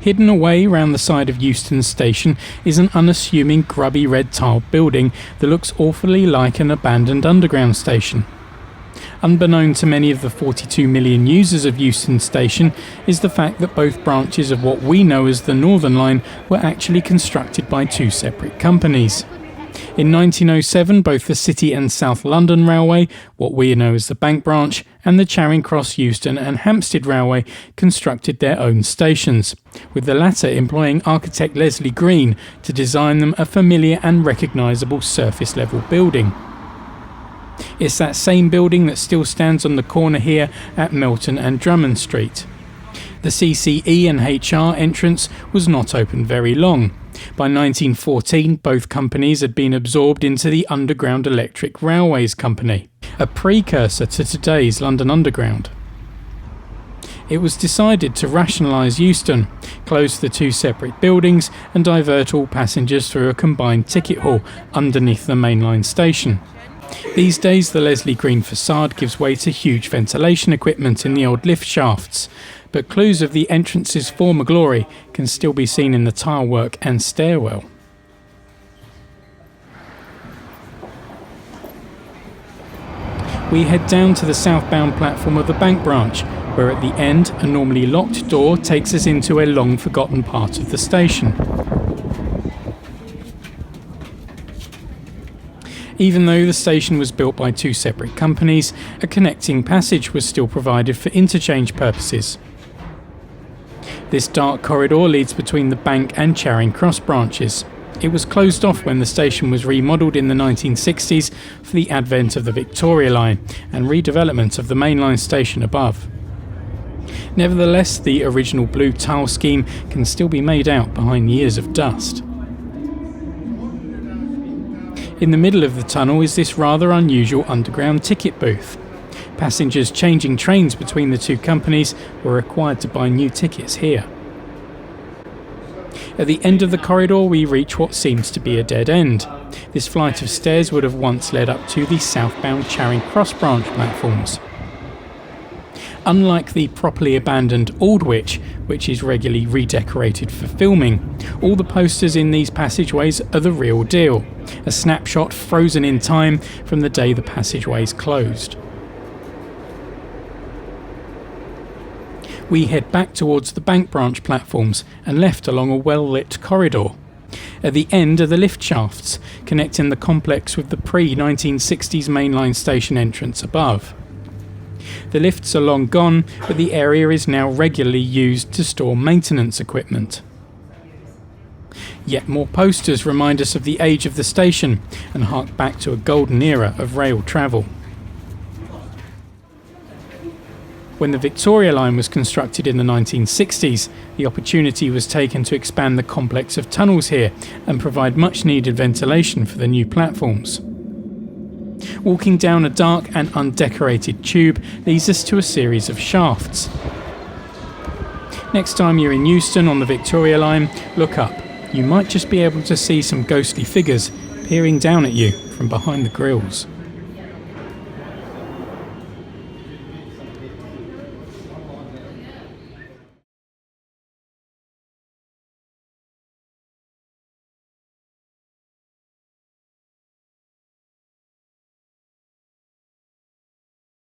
Hidden away round the side of Euston station is an unassuming grubby red tiled building that looks awfully like an abandoned underground station. Unbeknown to many of the 42 million users of Euston station is the fact that both branches of what we know as the Northern Line were actually constructed by two separate companies. In 1907, both the City and South London Railway, what we know as the Bank Branch, and the Charing Cross, Euston and Hampstead Railway constructed their own stations, with the latter employing architect Leslie Green to design them a familiar and recognisable surface-level building. It's that same building that still stands on the corner here at Melton and Drummond Street. The CCE and HR entrance was not open very long. By 1914, both companies had been absorbed into the Underground Electric Railways Company, a precursor to today's London Underground. It was decided to rationalise Euston, close the two separate buildings and divert all passengers through a combined ticket hall underneath the mainline station. These days the Leslie Green facade gives way to huge ventilation equipment in the old lift shafts, but clues of the entrance's former glory can still be seen in the tilework and stairwell. We head down to the southbound platform of the Bank Branch, where at the end a normally locked door takes us into a long forgotten part of the station. Even though the station was built by two separate companies, a connecting passage was still provided for interchange purposes. This dark corridor leads between the Bank and Charing Cross branches. It was closed off when the station was remodelled in the 1960s for the advent of the Victoria Line and redevelopment of the mainline station above. Nevertheless, the original blue tile scheme can still be made out behind years of dust. In the middle of the tunnel is this rather unusual underground ticket booth. Passengers changing trains between the two companies were required to buy new tickets here. At the end of the corridor we reach what seems to be a dead end. This flight of stairs would have once led up to the southbound Charing Cross branch platforms. Unlike the properly abandoned Aldwych, which is regularly redecorated for filming, all the posters in these passageways are the real deal, a snapshot frozen in time from the day the passageways closed. We head back towards the Bank Branch platforms and left along a well-lit corridor. At the end are the lift shafts, connecting the complex with the pre-1960s mainline station entrance above. The lifts are long gone, but the area is now regularly used to store maintenance equipment. Yet more posters remind us of the age of the station and hark back to a golden era of rail travel. When the Victoria Line was constructed in the 1960s, the opportunity was taken to expand the complex of tunnels here and provide much needed ventilation for the new platforms. Walking down a dark and undecorated tube leads us to a series of shafts. Next time you're in Euston on the Victoria Line, look up. You might just be able to see some ghostly figures peering down at you from behind the grills.